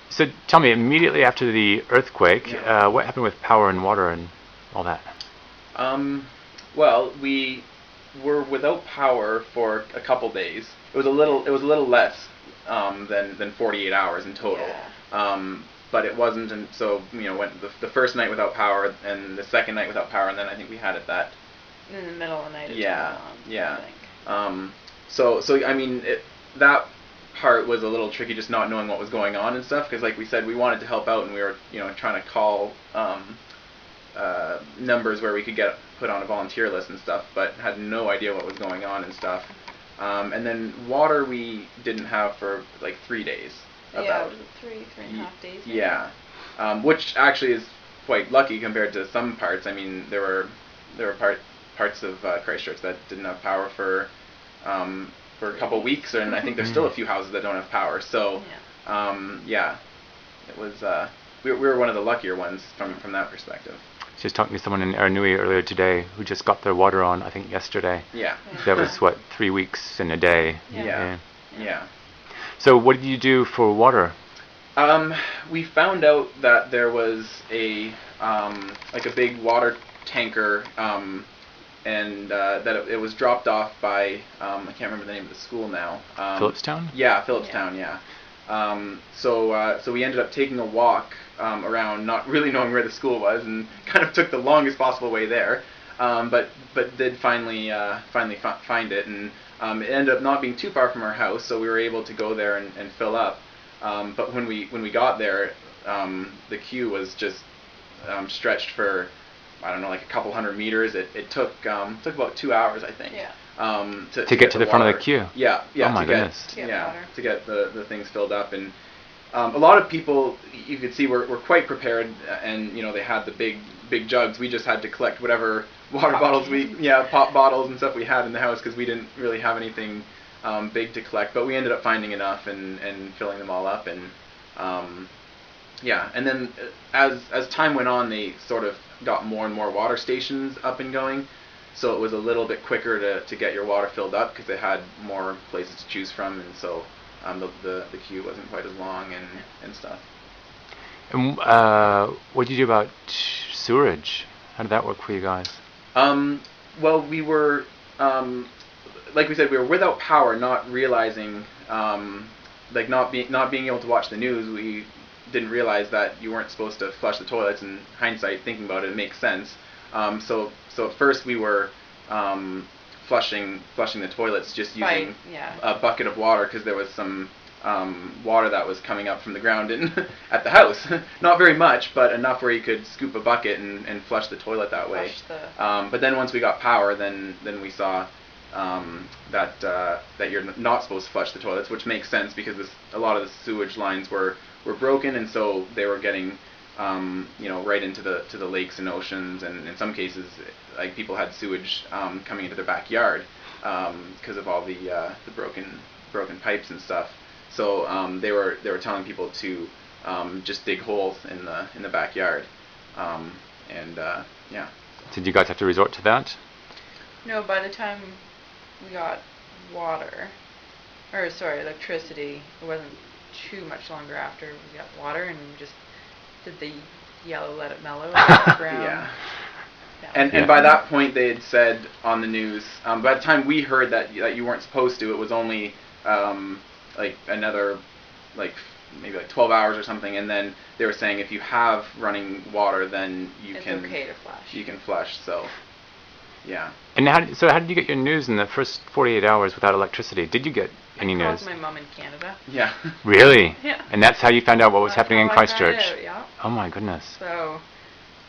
So tell me, immediately after the earthquake, Yeah. what happened with power and water and all that? Um, well, we were without power for a couple days. It was a little less than 48 hours in total. Yeah. But it wasn't, and so went the first night without power, and the second night without power, and then I think we had it that. In the middle of the night. Yeah, yeah. I think. So I mean, that part was a little tricky, just not knowing what was going on and stuff. Because like we said, we wanted to help out, and we were trying to call numbers where we could get put on a volunteer list and stuff, but had no idea what was going on and stuff. And then water we didn't have for like 3 days. Yeah, was it three and a half days? Maybe? Yeah, which actually is quite lucky compared to some parts. I mean, there were parts of Christchurch that didn't have power for a couple weeks, and I think there's still a few houses that don't have power. So, yeah, it was. We were one of the luckier ones from that perspective. Just talking to someone in Aranui earlier today who just got their water on, I think yesterday. Yeah. That was 3 weeks in a day. Yeah. So what did you do for water? We found out that there was a big water tanker, and that it was dropped off by I can't remember the name of the school now. Phillipstown? Yeah, Phillipstown. Yeah. So we ended up taking a walk around, not really knowing where the school was, and kind of took the longest possible way there. But did finally find it, and it ended up not being too far from our house, so we were able to go there and fill up. But when we got there, the queue was just stretched for, I don't know, like a couple hundred meters. It took about 2 hours, I think. Yeah. To get to the front of the queue. Yeah. Oh my goodness. To get the things filled up, and a lot of people you could see were quite prepared, and they had the big jugs. We just had to collect whatever water bottles pop bottles and stuff we had in the house, because we didn't really have anything big to collect. But we ended up finding enough and filling them all up, and and then as time went on, they sort of got more and more water stations up and going. So it was a little bit quicker to get your water filled up, because they had more places to choose from, and so the queue wasn't quite as long and stuff. And what did you do about sewerage? How did that work for you guys? Well, we were, like we said, we were without power, not realizing, not being able to watch the news. We didn't realize that you weren't supposed to flush the toilets. In hindsight, thinking about it, it makes sense. So at first we were flushing the toilets just using a bucket of water, because there was some water that was coming up from the ground at the house. Not very much, but enough where you could scoop a bucket and flush the toilet that way. But then once we got power, then we saw that you're not supposed to flush the toilets, which makes sense, because a lot of the sewage lines were broken, and so they were getting right into the lakes and oceans, and in some cases, like, people had sewage coming into their backyard because of all the broken pipes and stuff. So they were telling people to just dig holes in the backyard, Did you guys have to resort to that? No, by the time we got electricity, it wasn't too much longer after we got water, and we just did the yellow let it mellow on the ground. Yeah. And by that point, they had said on the news, by the time we heard that you weren't supposed to, it was only another maybe 12 hours or something, and then they were saying if you have running water, then it's okay to flush. You can flush. So yeah. And how did you get your news in the first 48 hours without electricity? Did you get any news? I called my mom in Canada. Yeah. Really? Yeah. And that's how you found out what was happening in Christchurch? Yeah. Oh my goodness. So,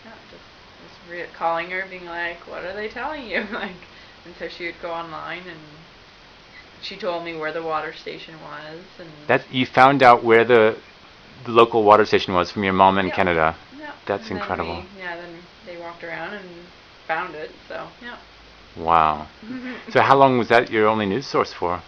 just calling her, being like, what are they telling you? And so she would go online, and she told me where the water station was. And that you found out where the local water station was from your mom in Canada. Yeah. That's incredible. Then they walked around and found it. So yeah. Wow. So how long was that your only news source for?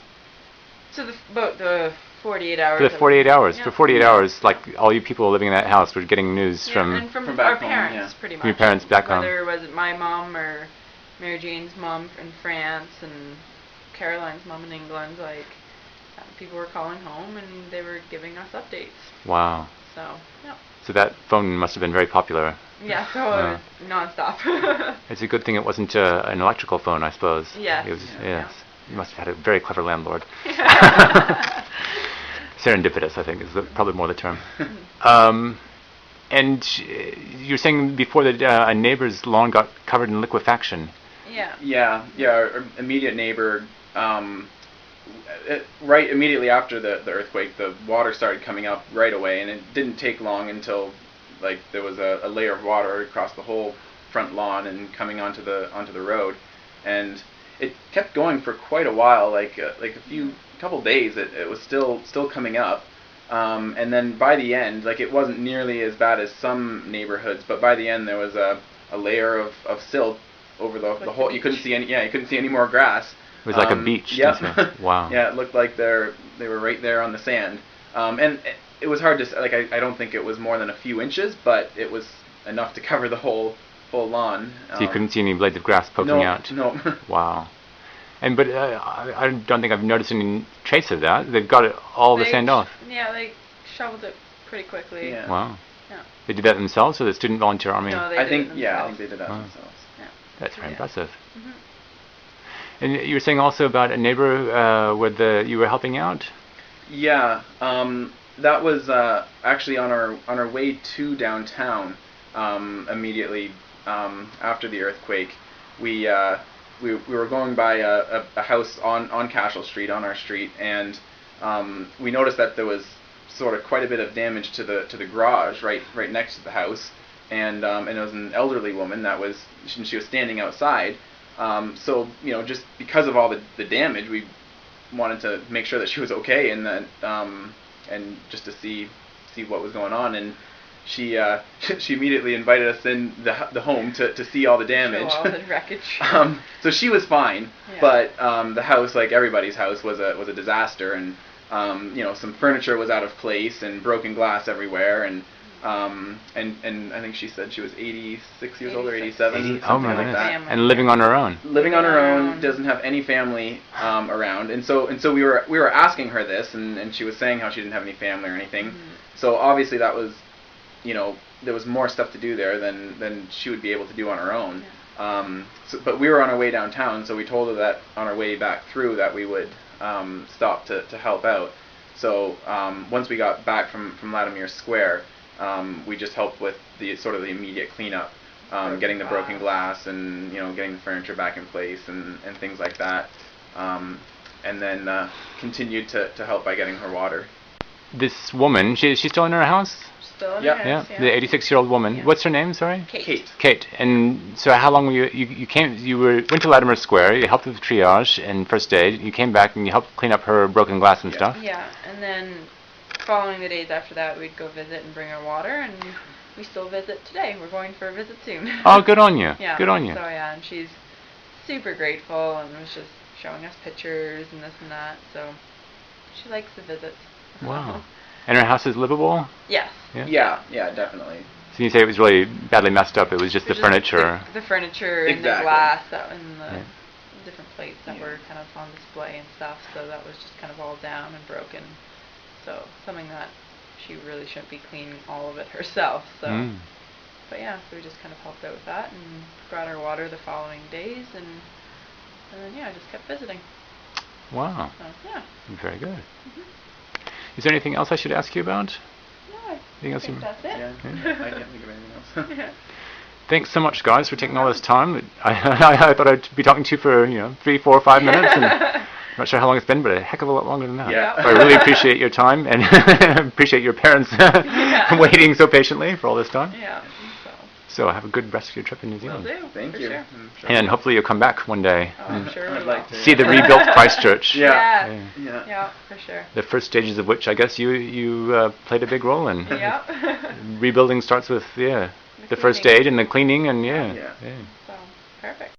So about the 48 hours. For the 48 hours. For 48 hours, like, all you people living in that house were getting news from our parents, pretty much. From your parents back home. Whether it was my mom or Mary Jane's mom in France and Caroline's mom in England, people were calling home and they were giving us updates. Wow. So that phone must have been very popular. Yeah, so non-stop. It's a good thing it wasn't an electrical phone, I suppose. Yes. It was, Yeah. yes. You must have had a very clever landlord. Serendipitous, I think, is probably more the term. And you were saying before that a neighbor's lawn got covered in liquefaction. Yeah. Yeah. Our immediate neighbor, right immediately after the earthquake, the water started coming up right away, and it didn't take long until like there was a layer of water across the whole front lawn and coming onto the road, and it kept going for quite a while, like a couple days. It was still coming up, and then by the end, like it wasn't nearly as bad as some neighborhoods, but by the end there was a layer of silt over the whole. You couldn't see any more grass. It was like a beach. Yep. Wow. Yeah, it looked like they were right there on the sand, and it was hard to like. I don't think it was more than a few inches, but it was enough to cover the whole lawn. So you couldn't see any blades of grass poking out? No. Wow. But I don't think I've noticed any trace of that. They've got the sand off. Yeah, they shoveled it pretty quickly. Yeah. Wow. Yeah. They did that themselves, or the Student Volunteer Army? No, I think they did that themselves. Yeah. That's very impressive. Mm-hmm. And you were saying also about a neighbor you were helping out? Yeah, that was actually on our way to downtown. Immediately after the earthquake, we were going by a house on Cashel Street, on our street, and we noticed that there was sort of quite a bit of damage to the garage right next to the house, and it was an elderly woman she was standing outside. So just because of all the damage, we wanted to make sure that she was okay, and that and just to see what was going on, and she immediately invited us in the home to see all the damage. Show all the wreckage. So she was fine, but the house, like everybody's house, was a disaster, and some furniture was out of place and broken glass everywhere, and I think she said she was 86 years old or 87, something like that. And living on her own. Living on her own, doesn't have any family around, and so we were asking her this, and she was saying how she didn't have any family or anything. Mm-hmm. So obviously that was, there was more stuff to do there than she would be able to do on her own. Yeah. But we were on our way downtown, so we told her that on our way back through that we would stop to help out. So once we got back from Latimer Square, we just helped with the sort of the immediate cleanup, getting the broken glass and getting the furniture back in place and things like that, and then continued to help by getting her water. This woman, she's still in her house? Still in her house, yeah. The 86-year-old woman. Yeah. What's her name? Sorry. Kate. And so how long were you came? Went to Latimer Square. You helped with triage and first aid. You came back and you helped clean up her broken glass and stuff. Yeah, and then following the days after that, we'd go visit and bring her water, and we still visit today. We're going for a visit soon. Oh, good on you. Yeah. Good on you. So yeah, and she's super grateful and was just showing us pictures and this and that. So she likes the visits. Wow. And her house is livable? Yes. Yeah, definitely. So you say it was really badly messed up. It was just the furniture. The furniture and the glass and the different plates that were kind of on display and stuff. So that was just kind of all down and broken. So something that she really shouldn't be cleaning all of it herself. So, but yeah, so we just kind of helped out with that and brought her water the following days, and then just kept visiting. Wow. So, yeah. Very good. Mm-hmm. Is there anything else I should ask you about? No, I think that's it. Yeah. I can't think of anything else. Thanks so much, guys, for taking all this time. I thought I'd be talking to you for 3, 4, 5 minutes, and I'm not sure how long it's been, but a heck of a lot longer than that. Yeah. So I really appreciate your time, and appreciate your parents waiting so patiently for all this time. Yeah. So have a good rest of your trip in New Zealand. Will do. Thank you. Sure. And hopefully you'll come back one day. Oh, I'm sure I'd like to. See the rebuilt Christchurch. Yeah, for sure. The first stages of which I guess you played a big role in. Yeah. Rebuilding starts with the first aid and the cleaning and Yeah. So perfect.